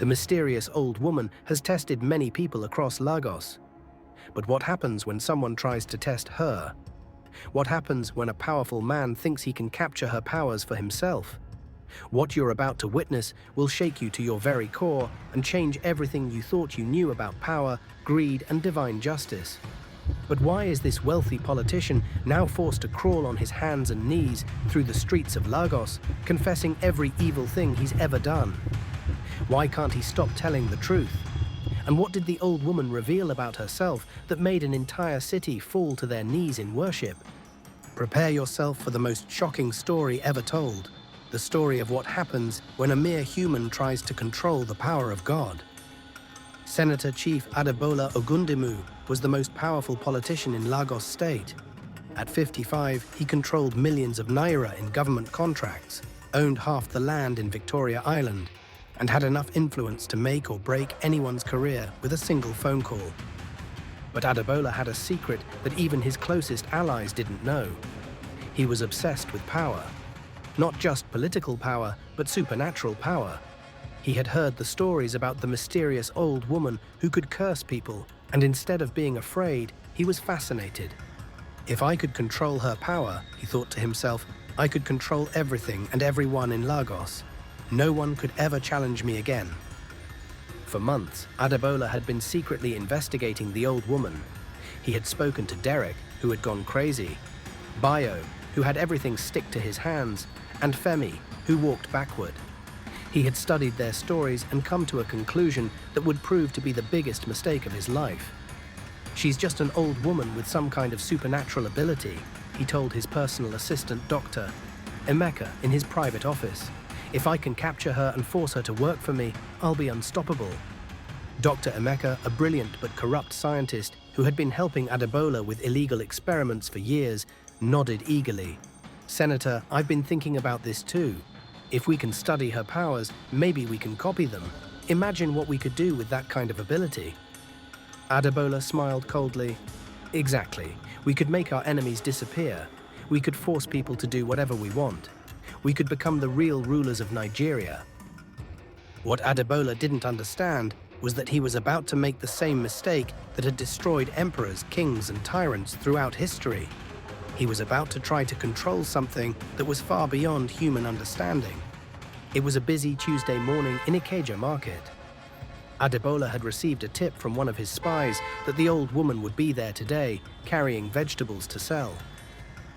The mysterious old woman has tested many people across Lagos. But what happens when someone tries to test her? What happens when a powerful man thinks he can capture her powers for himself? What you're about to witness will shake you to your very core and change everything you thought you knew about power, greed, and divine justice. But why is this wealthy politician now forced to crawl on his hands and knees through the streets of Lagos, confessing every evil thing he's ever done? Why can't he stop telling the truth? And what did the old woman reveal about herself that made an entire city fall to their knees in worship? Prepare yourself for the most shocking story ever told. The story of what happens when a mere human tries to control the power of God. Senator Chief Adebola Ogundimu was the most powerful politician in Lagos State. At 55, he controlled millions of naira in government contracts, owned half the land in Victoria Island, and had enough influence to make or break anyone's career with a single phone call. But Adebola had a secret that even his closest allies didn't know. He was obsessed with power. Not just political power, but supernatural power. He had heard the stories about the mysterious old woman who could curse people, and instead of being afraid, he was fascinated. If I could control her power, he thought to himself, I could control everything and everyone in Lagos. No one could ever challenge me again. For months, Adebola had been secretly investigating the old woman. He had spoken to Derek, who had gone crazy, Bayo, who had everything stick to his hands, and Femi, who walked backward. He had studied their stories and come to a conclusion that would prove to be the biggest mistake of his life. She's just an old woman with some kind of supernatural ability, he told his personal assistant, Dr. Emeka, in his private office. If I can capture her and force her to work for me, I'll be unstoppable. Dr. Emeka, a brilliant but corrupt scientist who had been helping Adebola with illegal experiments for years, nodded eagerly. Senator, I've been thinking about this too. If we can study her powers, maybe we can copy them. Imagine what we could do with that kind of ability. Adebola smiled coldly. Exactly. We could make our enemies disappear. We could force people to do whatever we want. We could become the real rulers of Nigeria. What Adebola didn't understand was that he was about to make the same mistake that had destroyed emperors, kings, and tyrants throughout history. He was about to try to control something that was far beyond human understanding. It was a busy Tuesday morning in Ikeja market. Adebola had received a tip from one of his spies that the old woman would be there today, carrying vegetables to sell.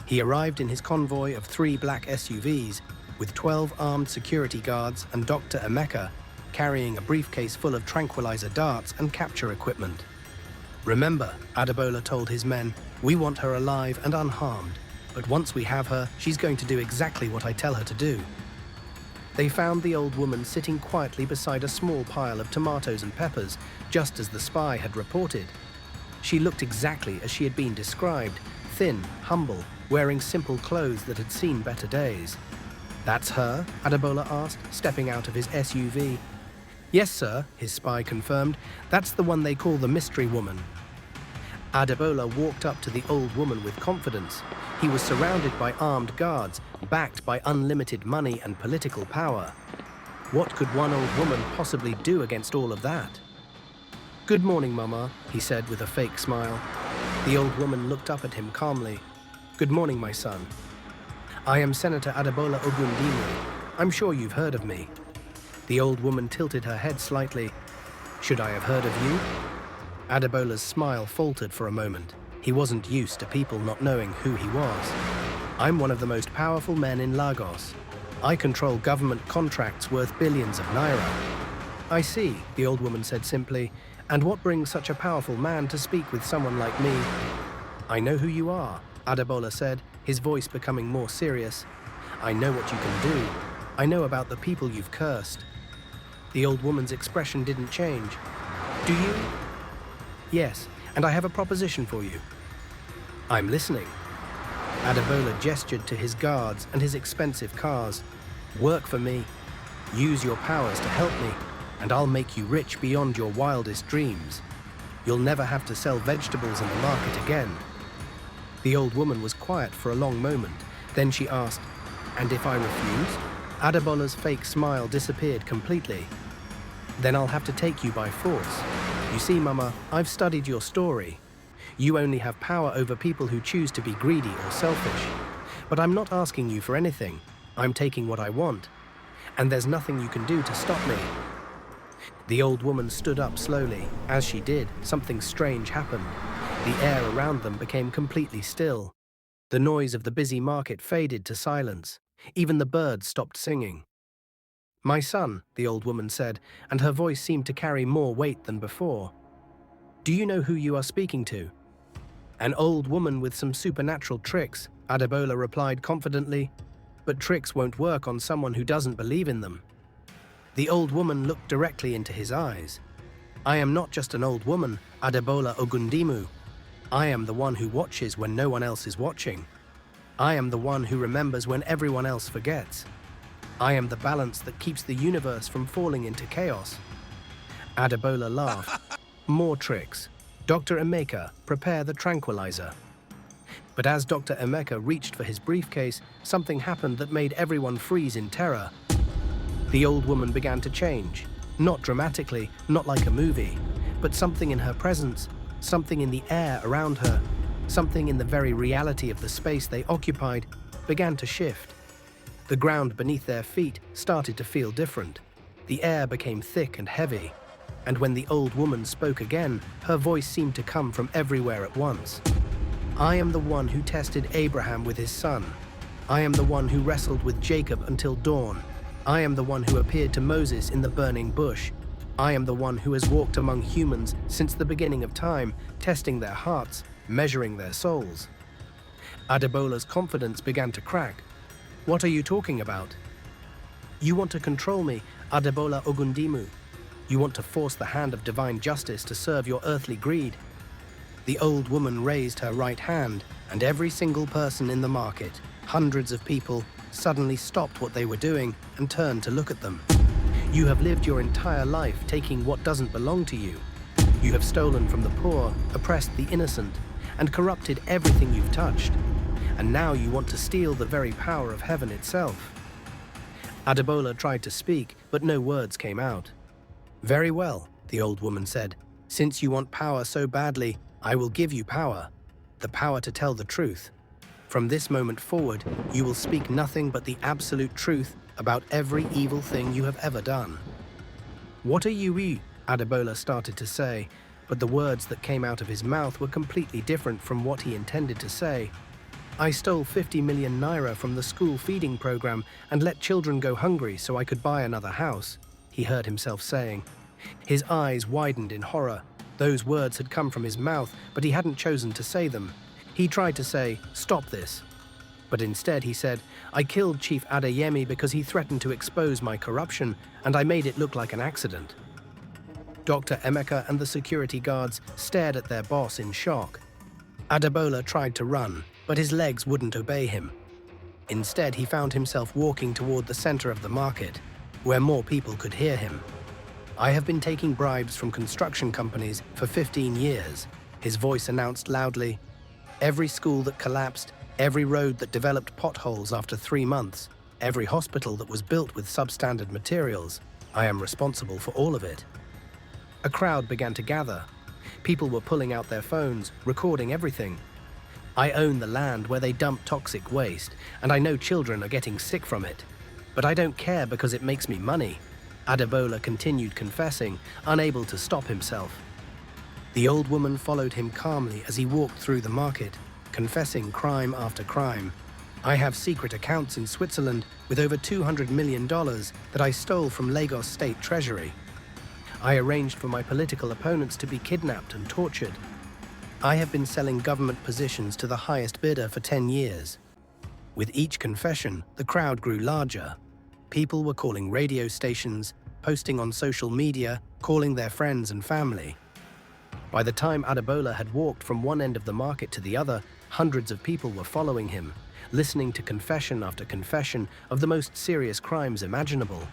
He arrived in his convoy of 3 black SUVs, with 12 armed security guards and Dr. Emeka carrying a briefcase full of tranquilizer darts and capture equipment. Remember, Adebola told his men, we want her alive and unharmed, but once we have her, she's going to do exactly what I tell her to do. They found the old woman sitting quietly beside a small pile of tomatoes and peppers, just as the spy had reported. She looked exactly as she had been described, thin, humble, wearing simple clothes that had seen better days. That's her? Adebola asked, stepping out of his SUV. Yes, sir, his spy confirmed. That's the one they call the mystery woman. Adebola walked up to the old woman with confidence. He was surrounded by armed guards, backed by unlimited money and political power. What could one old woman possibly do against all of that? Good morning, Mama, he said with a fake smile. The old woman looked up at him calmly. Good morning, my son. I am Senator Adebola Ogundimu. I'm sure you've heard of me. The old woman tilted her head slightly. Should I have heard of you? Adebola's smile faltered for a moment. He wasn't used to people not knowing who he was. I'm one of the most powerful men in Lagos. I control government contracts worth billions of naira. I see, the old woman said simply. And what brings such a powerful man to speak with someone like me? I know who you are, Adebola said, his voice becoming more serious. I know what you can do. I know about the people you've cursed. The old woman's expression didn't change. Do you? Yes, and I have a proposition for you. I'm listening. Adebola gestured to his guards and his expensive cars. Work for me. Use your powers to help me, and I'll make you rich beyond your wildest dreams. You'll never have to sell vegetables in the market again. The old woman was quiet for a long moment. Then she asked, and if I refuse? Adebola's fake smile disappeared completely. Then I'll have to take you by force. You see, Mama, I've studied your story. You only have power over people who choose to be greedy or selfish. But I'm not asking you for anything. I'm taking what I want. And there's nothing you can do to stop me. The old woman stood up slowly. As she did, something strange happened. The air around them became completely still. The noise of the busy market faded to silence. Even the birds stopped singing. "My son," the old woman said, and her voice seemed to carry more weight than before. "Do you know who you are speaking to?" "An old woman with some supernatural tricks," Adebola replied confidently. "But tricks won't work on someone who doesn't believe in them." The old woman looked directly into his eyes. "I am not just an old woman, Adebola Ogundimu. I am the one who watches when no one else is watching. I am the one who remembers when everyone else forgets. I am the balance that keeps the universe from falling into chaos." Adebola laughed. "More tricks. Dr. Emeka, prepare the tranquilizer." But as Dr. Emeka reached for his briefcase, something happened that made everyone freeze in terror. The old woman began to change. Not dramatically, not like a movie, but something in her presence, something in the air around her, something in the very reality of the space they occupied, began to shift. The ground beneath their feet started to feel different. The air became thick and heavy, and when the old woman spoke again, her voice seemed to come from everywhere at once. "I am the one who tested Abraham with his son. I am the one who wrestled with Jacob until dawn. I am the one who appeared to Moses in the burning bush. I am the one who has walked among humans since the beginning of time, testing their hearts, measuring their souls." Adebola's confidence began to crack. "What are you talking about?" "You want to control me, Adebola Ogundimu. You want to force the hand of divine justice to serve your earthly greed." The old woman raised her right hand, and every single person in the market, hundreds of people, suddenly stopped what they were doing and turned to look at them. "You have lived your entire life taking what doesn't belong to you. You have stolen from the poor, oppressed the innocent, and corrupted everything you've touched. And now you want to steal the very power of heaven itself." Adebola tried to speak, but no words came out. "Very well," the old woman said. "Since you want power so badly, I will give you power. The power to tell the truth. From this moment forward, you will speak nothing but the absolute truth about every evil thing you have ever done." "What are you?" Adebola started to say, but the words that came out of his mouth were completely different from what he intended to say. "I stole 50 million naira from the school feeding program and let children go hungry so I could buy another house," he heard himself saying. His eyes widened in horror. Those words had come from his mouth, but he hadn't chosen to say them. He tried to say, "Stop this." But instead he said, "I killed Chief Adeyemi because he threatened to expose my corruption, and I made it look like an accident." Dr. Emeka and the security guards stared at their boss in shock. Adebola tried to run, but his legs wouldn't obey him. Instead, he found himself walking toward the center of the market, where more people could hear him. "I have been taking bribes from construction companies for 15 years, his voice announced loudly. "Every school that collapsed, every road that developed potholes after 3 months, every hospital that was built with substandard materials, I am responsible for all of it." A crowd began to gather. People were pulling out their phones, recording everything. "I own the land where they dump toxic waste, and I know children are getting sick from it. But I don't care because it makes me money," Adebola continued confessing, unable to stop himself. The old woman followed him calmly as he walked through the market, confessing crime after crime. "I have secret accounts in Switzerland with over $200 million that I stole from Lagos State Treasury. I arranged for my political opponents to be kidnapped and tortured. I have been selling government positions to the highest bidder for 10 years. With each confession, the crowd grew larger. People were calling radio stations, posting on social media, calling their friends and family. By the time Adebola had walked from one end of the market to the other, hundreds of people were following him, listening to confession after confession of the most serious crimes imaginable.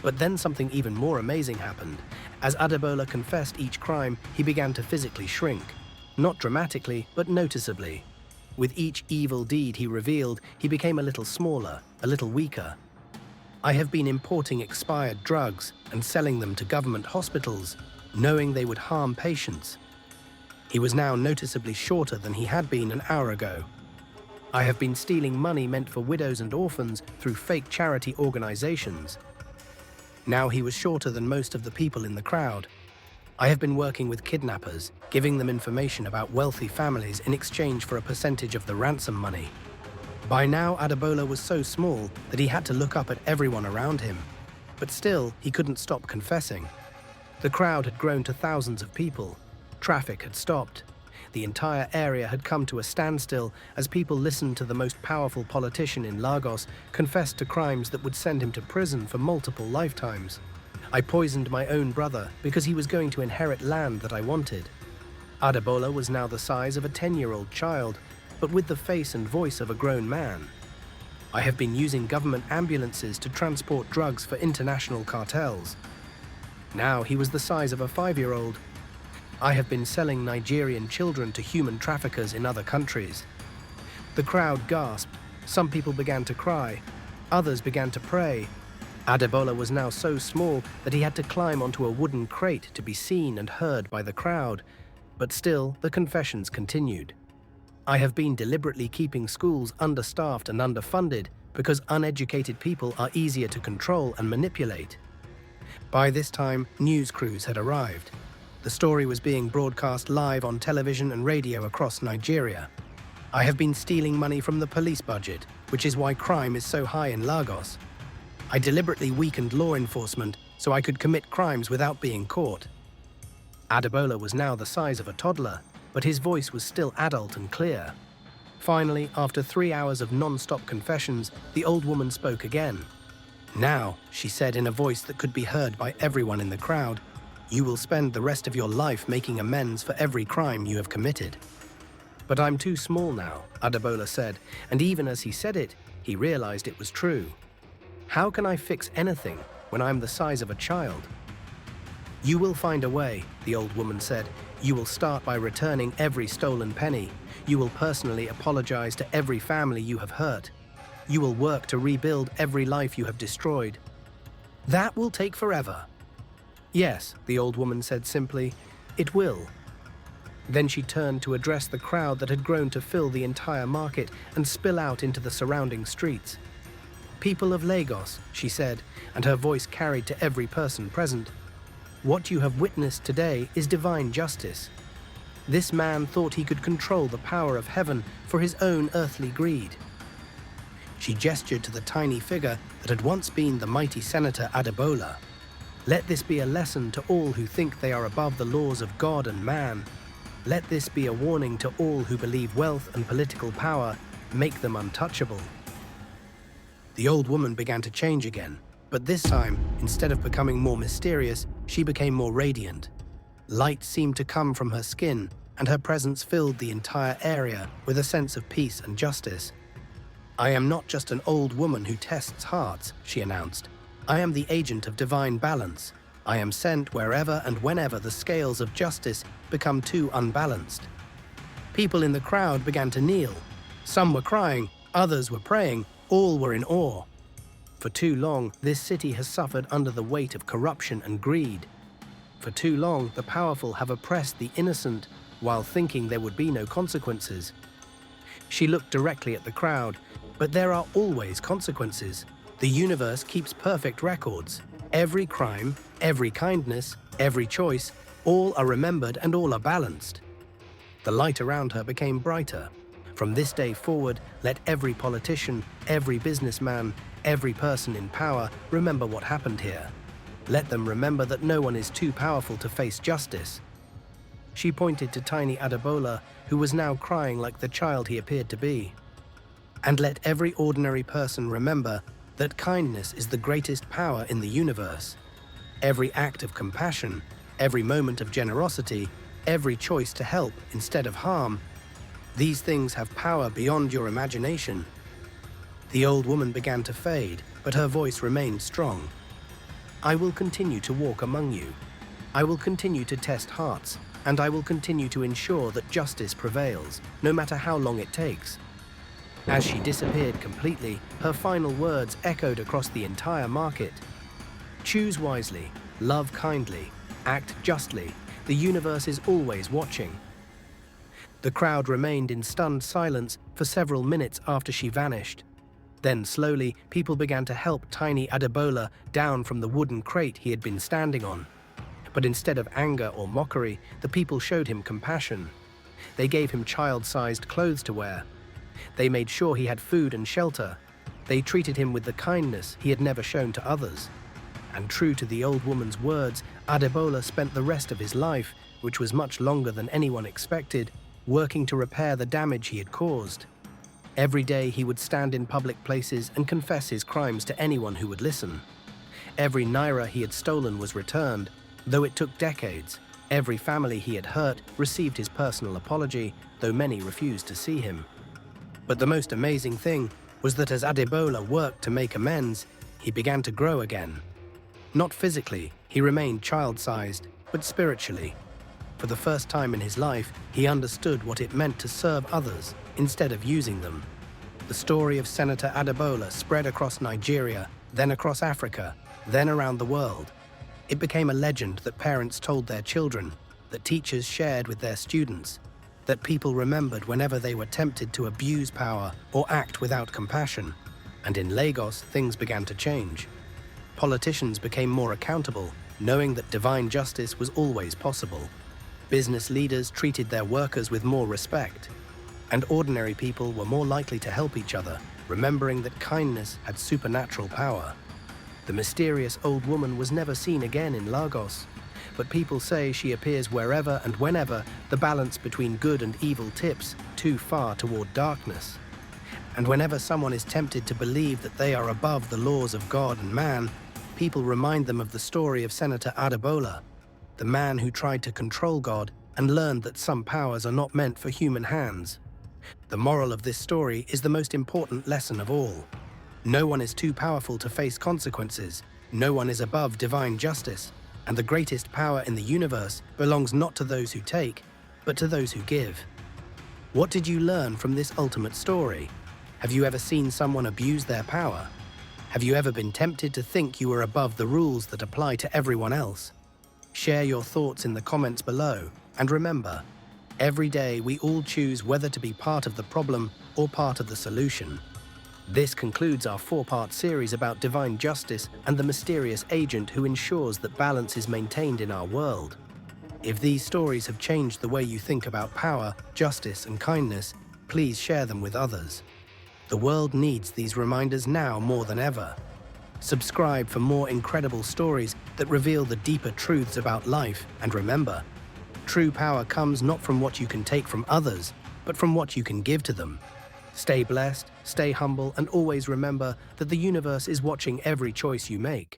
But then something even more amazing happened. As Adebola confessed each crime, he began to physically shrink. Not dramatically, but noticeably. With each evil deed he revealed, he became a little smaller, a little weaker. I have been importing expired drugs and selling them to government hospitals, knowing they would harm patients. He was now noticeably shorter than he had been an hour ago. I have been stealing money meant for widows and orphans through fake charity organizations. Now he was shorter than most of the people in the crowd. I have been working with kidnappers, giving them information about wealthy families in exchange for a percentage of the ransom money. By now, Adebola was so small that he had to look up at everyone around him. But still, he couldn't stop confessing. The crowd had grown to thousands of people. Traffic had stopped. The entire area had come to a standstill as people listened to the most powerful politician in Lagos confess to crimes that would send him to prison for multiple lifetimes. I poisoned my own brother because he was going to inherit land that I wanted. Adebola was now the size of a 10-year-old child, but with the face and voice of a grown man. I have been using government ambulances to transport drugs for international cartels. Now he was the size of a 5-year-old. I have been selling Nigerian children to human traffickers in other countries. The crowd gasped. Some people began to cry. Others began to pray. Adebola was now so small that he had to climb onto a wooden crate to be seen and heard by the crowd. But still, the confessions continued. I have been deliberately keeping schools understaffed and underfunded because uneducated people are easier to control and manipulate. By this time, news crews had arrived. The story was being broadcast live on television and radio across Nigeria. I have been stealing money from the police budget, which is why crime is so high in Lagos. I deliberately weakened law enforcement so I could commit crimes without being caught. Adebola was now the size of a toddler, but his voice was still adult and clear. Finally, after 3 hours of non-stop confessions, the old woman spoke again. "Now," she said in a voice that could be heard by everyone in the crowd, "you will spend the rest of your life making amends for every crime you have committed." "But I'm too small now," Adebola said, and even as he said it, he realized it was true. "How can I fix anything when I'm the size of a child?" "You will find a way," the old woman said. "You will start by returning every stolen penny. You will personally apologize to every family you have hurt. You will work to rebuild every life you have destroyed. That will take forever." "Yes," the old woman said simply, "it will." Then she turned to address the crowd that had grown to fill the entire market and spill out into the surrounding streets. "People of Lagos," she said, and her voice carried to every person present, "what you have witnessed today is divine justice. This man thought he could control the power of heaven for his own earthly greed." She gestured to the tiny figure that had once been the mighty Senator Adebola. "Let this be a lesson to all who think they are above the laws of God and man. Let this be a warning to all who believe wealth and political power make them untouchable." The old woman began to change again, but this time, instead of becoming more mysterious, she became more radiant. Light seemed to come from her skin, and her presence filled the entire area with a sense of peace and justice. "I am not just an old woman who tests hearts," she announced. "I am the agent of divine balance. I am sent wherever and whenever the scales of justice become too unbalanced." People in the crowd began to kneel. Some were crying, others were praying, all were in awe. For too long, this city has suffered under the weight of corruption and greed. For too long, the powerful have oppressed the innocent while thinking there would be no consequences. She looked directly at the crowd, but there are always consequences. The universe keeps perfect records. Every crime, every kindness, every choice, all are remembered and all are balanced. The light around her became brighter. From this day forward, let every politician, every businessman, every person in power remember what happened here. Let them remember that no one is too powerful to face justice. She pointed to tiny Adebola, who was now crying like the child he appeared to be. And let every ordinary person remember that kindness is the greatest power in the universe. Every act of compassion, every moment of generosity, every choice to help instead of harm, these things have power beyond your imagination. The old woman began to fade, but her voice remained strong. "I will continue to walk among you. I will continue to test hearts, and I will continue to ensure that justice prevails, no matter how long it takes. As she disappeared completely, her final words echoed across the entire market. Choose wisely, love kindly, act justly. The universe is always watching. The crowd remained in stunned silence for several minutes after she vanished. Then slowly, people began to help tiny Adebola down from the wooden crate he had been standing on. But instead of anger or mockery, the people showed him compassion. They gave him child-sized clothes to wear. They made sure he had food and shelter. They treated him with the kindness he had never shown to others. And true to the old woman's words, Adebola spent the rest of his life, which was much longer than anyone expected, working to repair the damage he had caused. Every day he would stand in public places and confess his crimes to anyone who would listen. Every naira he had stolen was returned, though it took decades. Every family he had hurt received his personal apology, though many refused to see him. But the most amazing thing was that as Adebola worked to make amends, he began to grow again. Not physically, he remained child-sized, but spiritually. For the first time in his life, he understood what it meant to serve others instead of using them. The story of Senator Adebola spread across Nigeria, then across Africa, then around the world. It became a legend that parents told their children, that teachers shared with their students, that people remembered whenever they were tempted to abuse power or act without compassion. And in Lagos, things began to change. Politicians became more accountable, knowing that divine justice was always possible. Business leaders treated their workers with more respect, and ordinary people were more likely to help each other, remembering that kindness had supernatural power. The mysterious old woman was never seen again in Lagos, but people say she appears wherever and whenever the balance between good and evil tips too far toward darkness. And whenever someone is tempted to believe that they are above the laws of God and man, people remind them of the story of Senator Adebola, the man who tried to control God and learned that some powers are not meant for human hands. The moral of this story is the most important lesson of all. No one is too powerful to face consequences. No one is above divine justice. And the greatest power in the universe belongs not to those who take, but to those who give. What did you learn from this ultimate story? Have you ever seen someone abuse their power? Have you ever been tempted to think you were above the rules that apply to everyone else? Share your thoughts in the comments below, and remember, every day we all choose whether to be part of the problem or part of the solution. This concludes our 4-part series about divine justice and the mysterious agent who ensures that balance is maintained in our world. If these stories have changed the way you think about power, justice, and kindness, please share them with others. The world needs these reminders now more than ever. Subscribe for more incredible stories that reveal the deeper truths about life, and remember, true power comes not from what you can take from others, but from what you can give to them. Stay blessed, stay humble, and always remember that the universe is watching every choice you make.